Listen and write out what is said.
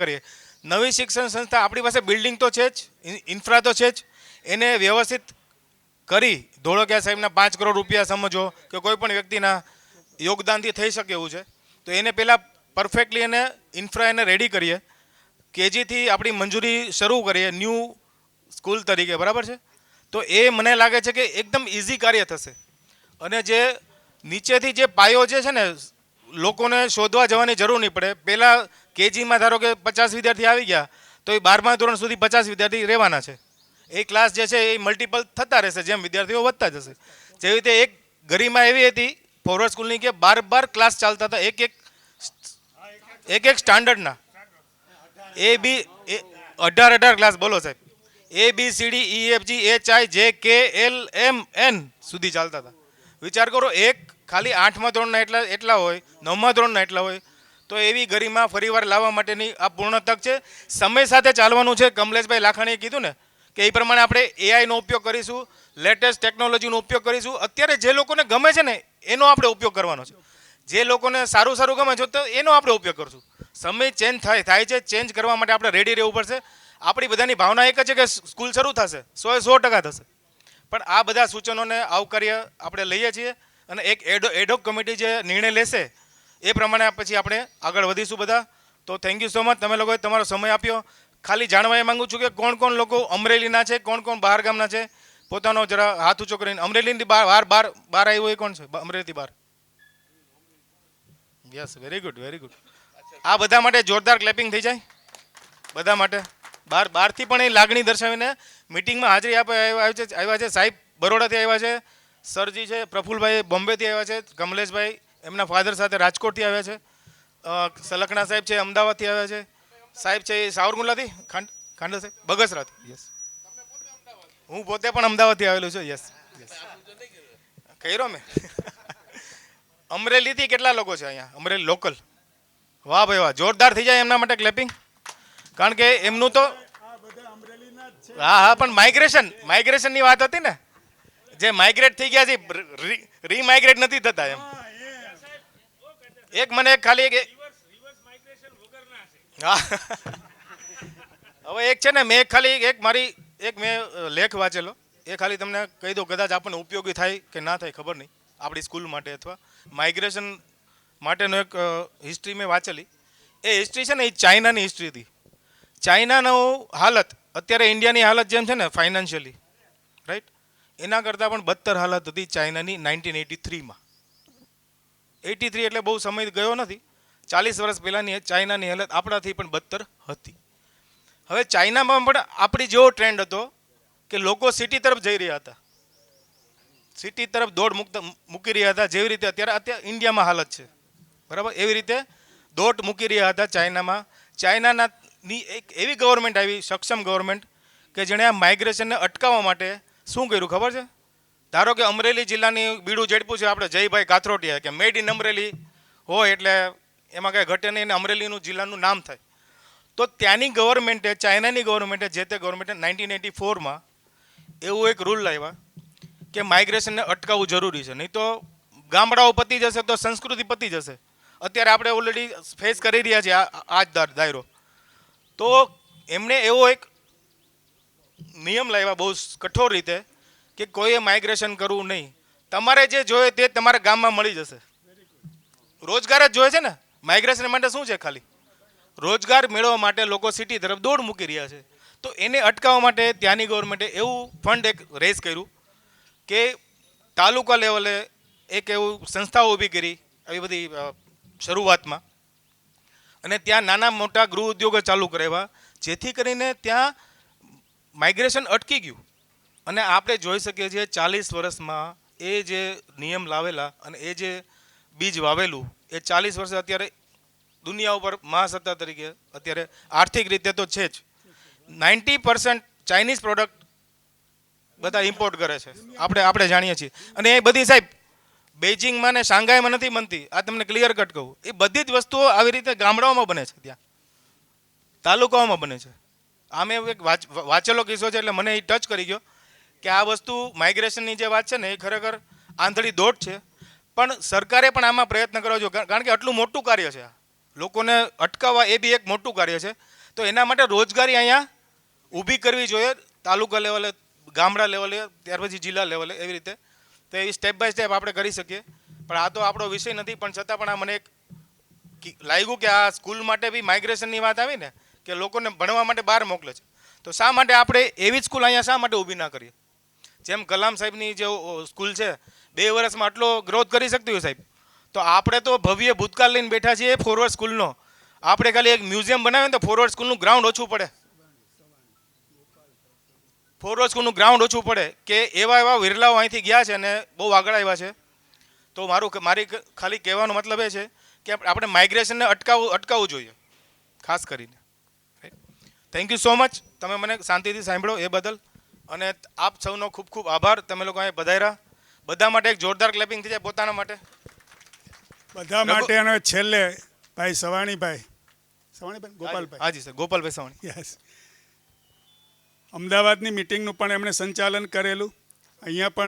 કરીએ. નવી શિક્ષણ સંસ્થા આપણી પાસે બિલ્ડિંગ તો છે જ, ઇન્ફ્રા તો છે જ, એને વ્યવસ્થિત કરી ધોળકિયા સાહેબના 5 કરોડ રૂપિયા સમજો કે કોઈ પણ વ્યક્તિના યોગદાનથી થઈ શકે એવું છે, તો એને પહેલાં પરફેક્ટલી એને ઇન્ફ્રા એને રેડી કરીએ. કેજીથી આપણી મંજૂરી શરૂ કરીએ ન્યૂ સ્કૂલ તરીકે, બરાબર છે. તો એ મને લાગે છે કે એકદમ ઇઝી કાર્ય થશે. અને જે નીચેથી જે પાયો જે છે ને, લોકોને શોધવા જવાની જરૂર નહીં પડે. પહેલાં કેજીમાં ધારો કે 50 વિદ્યાર્થી આવી ગયા, તો એ 12મા ધોરણ સુધી 50 વિદ્યાર્થી રહેવાના છે. એ ક્લાસ જે છે એ મલ્ટિપલ થતા રહેશે જેમ વિદ્યાર્થીઓ વધતા જશે. જેવી રીતે એક ગરિમા એવી હતી ફોરવર્ડ સ્કૂલની કે 12 ક્લાસ ચાલતા હતા, એક સ્ટાન્ડર્ડના. એ બી 18 ક્લાસ, બોલો સાહેબ. ABCDEFGHIJKLMN સુધી ચાલતા હતા. વિચાર કરો, એક ખાલી 8મા ધોરણના એટલા હોય, 9મા ધોરણના એટલા હોય, તો એવી ગરિમા ફરીવાર લાવવા માટેની આ પૂર્ણ તક છે. સમય સાથે ચાલવાનું છે. કમલેશભાઈ લાખાણીએ કીધું ને કે એ પ્રમાણે આપણે એઆઈનો ઉપયોગ કરીશું, લેટેસ્ટ ટેકનોલોજીનો ઉપયોગ કરીશું. અત્યારે જે લોકોને ગમે છે ને એનો આપણે ઉપયોગ કરવાનો છે. જે લોકોને સારું સારું ગમે છે તો એનો આપણે ઉપયોગ કરશું. સમય ચેન્જ થાય છે, ચેન્જ કરવા માટે આપણે રેડી રહેવું પડશે. આપણી બધાની ભાવના એક જ છે કે સ્કૂલ શરૂ થશે, 100% થશે. પણ આ બધા સૂચનોને આવકાર્ય આપણે લઈએ છીએ અને એક એડહોક કમિટી જે નિર્ણય લેશે એ પ્રમાણે પછી આપણે આગળ વધીશું બધા. તો થેન્ક યુ સો મચ, તમે લોકોએ તમારો સમય આપ્યો. ખાલી જાણવા એ માગું છું કે કોણ કોણ લોકો અમરેલીના છે, કોણ કોણ બહાર ગામના છે, પોતાનો જરા હાથ ઊંચો કરીને. અમરેલીની બહાર આવ્યું એ કોણ છે અમરેલીથી બહાર? Yes, very good, very good. આ બધા માટે જોરદાર ક્લેપિંગ થઈ જાય, બધા માટે. બહારથી પણ એ લાગણી દર્શાવીને મિટિંગમાં હાજરી આવ્યા છે. સાહેબ બરોડાથી આવ્યા છે, સરજી છે પ્રફુલભાઈ બોમ્બેથી આવ્યા છે, કમલેશભાઈ એમના ફાધર સાથે રાજકોટથી આવ્યા છે, સલકણા સાહેબ છે અમદાવાદથી આવ્યા છે, સાહેબ છે એ સાવરકુંડલાથી, ખાંડલ સાહેબ બગસરાથી. યસ, હું પોતે પણ અમદાવાદથી આવેલું છું. યસ, કર્યો મેં. અમરેલીથી કેટલા લોકો છે અહીંયા અમરેલી લોકલ? વાહ ભાઈ વાહ, જોરદાર થઈ જાય એમના માટે ક્લેપિંગ. કારણ કે એમનું તો હા, પણ માઇગ્રેશનની વાત હતી ને, જે માઇગ્રેટ થઈ ગયા છે રીમાઇગ્રેટ નથી થતા એમ. એક મને ખાલી હા, હવે એક છે ને, મેં ખાલી મેં લેખ વાંચેલો, એ ખાલી તમને કહી દઉં, કદાચ આપણને ઉપયોગી થાય કે ના થાય ખબર નહીં, આપણી સ્કૂલ માટે અથવા માઇગ્રેશન માટેનો એક હિસ્ટ્રી મેં વાંચેલી. એ હિસ્ટ્રી છે ને એ ચાઇનાની હિસ્ટ્રી હતી. ચાઇનાનું હાલત અત્યારે ઇન્ડિયાની હાલત જેમ છે ને ફાઇનાન્શિયલી, રાઈટ, એના કરતાં પણ બદતર હાલત હતી ચાઇનાની 1983માં. 83 એટલે બહુ સમય ગયો નથી, 40 વર્ષ પહેલાંની ચાઇનાની હાલત આપણાથી પણ બદતર હતી. હવે ચાઇનામાં પણ આપણી જેવો ટ્રેન્ડ હતો કે લોકો સિટી તરફ જઈ રહ્યા હતા, સિટી તરફ દોડ મૂકી રહ્યા હતા. જેવી રીતે અત્યારે ઇન્ડિયામાં હાલત છે, બરાબર, એવી રીતે દોટ મૂકી રહ્યા હતા ચાઇનામાં. ચાઇનાની એક એવી ગવર્મેન્ટ આવી, સક્ષમ ગવર્મેન્ટ, કે જેણે આ માઇગ્રેશનને અટકાવવા માટે શું કર્યું ખબર છે? ધારો કે અમરેલી જિલ્લાની બીડું ઝડપું છે આપણે જયભાઈ કાથરોટિયા, કે મેડ ઇન અમરેલી હોય એટલે એમાં કાંઈ ઘટે નહીં, અમરેલીનું જિલ્લાનું નામ થાય. તો ત્યાંની ગવર્મેન્ટે, ચાઇનાની ગવર્મેન્ટે, જે તે ગવર્મેન્ટે 1984માં એવું એક રૂલ લાવ્યા કે માઇગ્રેશનને અટકાવવું જરૂરી છે, નહીં તો ગામડાઓ પતી જશે તો સંસ્કૃતિ પતી જશે. અત્યારે આપણે ઓલરેડી ફેસ કરી રહ્યા છીએ આ જ દાયરો. તો એમણે એવો એક નિયમ લાવ્યા બહુ કઠોર રીતે કે કોઈએ માઇગ્રેશન કરવું નહીં. તમારે જે જોઈએ તે તમારા ગામમાં મળી જશે. રોજગાર જ જોઈએ છે ને, માઇગ્રેશન માટે શું છે? ખાલી રોજગાર મેળવવા માટે લોકો સિટી તરફ દોડ મૂકી રહ્યા છે. તો એને અટકાવવા માટે ત્યાંની ગવર્મેન્ટે એવું ફંડ એક રેઝ કર્યું કે તાલુકા લેવલે એક એવું સંસ્થાઓ ઊભી કરી, આવી બધી શરૂઆતમાં, અને ત્યાં નાના મોટા ગૃહ ઉદ્યોગો ચાલુ કરાવ્યા, જેથી કરીને ત્યાં માઇગ્રેશન અટકી ગયું. અને આપણે જોઈ શકીએ છીએ 40 વર્ષમાં એ જે નિયમ લાવેલા અને એ જે બીજ વાવેલું, એ 40 વર્ષે અત્યારે દુનિયા ઉપર મહાસત્તા તરીકે અત્યારે આર્થિક રીતે તો છે જ. 90% ચાઇનીઝ પ્રોડક્ટ બધા ઇમ્પોર્ટ કરે છે, આપણે જાણીએ છીએ. અને એ બધી સાહેબ બેઇજિંગમાં ને શાંઘાઈમાં નથી બનતી, આ તમને ક્લિયર કટ કહું. એ બધી જ વસ્તુઓ આવી રીતે ગામડાઓમાં બને છે, ત્યાં તાલુકાઓમાં બને છે. આ મેં એક વાંચેલો કિસ્સો છે એટલે મને એ ટચ કરી ગયો કે આ વસ્તુ માઇગ્રેશનની જે વાત છે ને એ ખરેખર આંધળી દોટ છે. પણ સરકારે પણ આમાં પ્રયત્ન કરવો જોઈએ, કારણ કે આટલું મોટું કાર્ય છે. લોકોને અટકાવવા એ બી એક મોટું કાર્ય છે. તો એના માટે રોજગારી અહીંયા ઊભી કરવી જોઈએ, તાલુકા લેવલે, ગામડા લેવલે, ત્યાર પછી જિલ્લા લેવલે, એવી રીતે. તો એવી સ્ટેપ બાય સ્ટેપ આપણે કરી શકીએ. પણ આ તો આપણો વિષય નથી, પણ છતાં પણ આ મને એક લાગ્યું કે આ સ્કૂલ માટે બી માઇગ્રેશનની વાત આવી ને, કે લોકોને ભણવા માટે બહાર મોકલે છે. તો શા માટે આપણે એવી જ સ્કૂલ અહીંયા શા માટે ઊભી ના કરીએ? જેમ કલામ સાહેબની જે સ્કૂલ છે 2 વર્ષમાં આટલો ગ્રોથ કરી શકતી હોય સાહેબ, તો આપણે તો ભવ્ય ભૂતકાળ લઈને બેઠા છીએ ફોરવર્ડ સ્કૂલનો. આપણે ખાલી એક મ્યુઝિયમ બનાવીએ ને તો ફોરવર્ડ સ્કૂલનું ગ્રાઉન્ડ ઓછું પડે, ફોરવર્ડ સ્કૂલનું ગ્રાઉન્ડ ઓછું પડે, કે એવા વિરલાઓ અહીંથી ગયા છે અને બહુ આગળ આવ્યા છે. તો મારી ખાલી કહેવાનો મતલબ એ છે કે આપણે માઇગ્રેશનને અટકાવવું જોઈએ, ખાસ કરીને. થેન્ક યુ સો મચ, તમે મને શાંતિથી સાંભળો એ બદલ. અને આપ સૌનો ખૂબ ખૂબ આભાર, તમે લોકો અહીં પધાર્યા. બધા માટે એક જોરદાર ક્લેપિંગ થઈ જાય પોતાના માટે, બધા માટે. અને છેલ્લે ભાઈ સવાણીભાઈ ગોપાલભાઈ, હાજી સર, ગોપાલભાઈ સવાણી. યસ, અમદાવાદની મિટિંગનું પણ એમણે સંચાલન કરેલું. અહીંયા પણ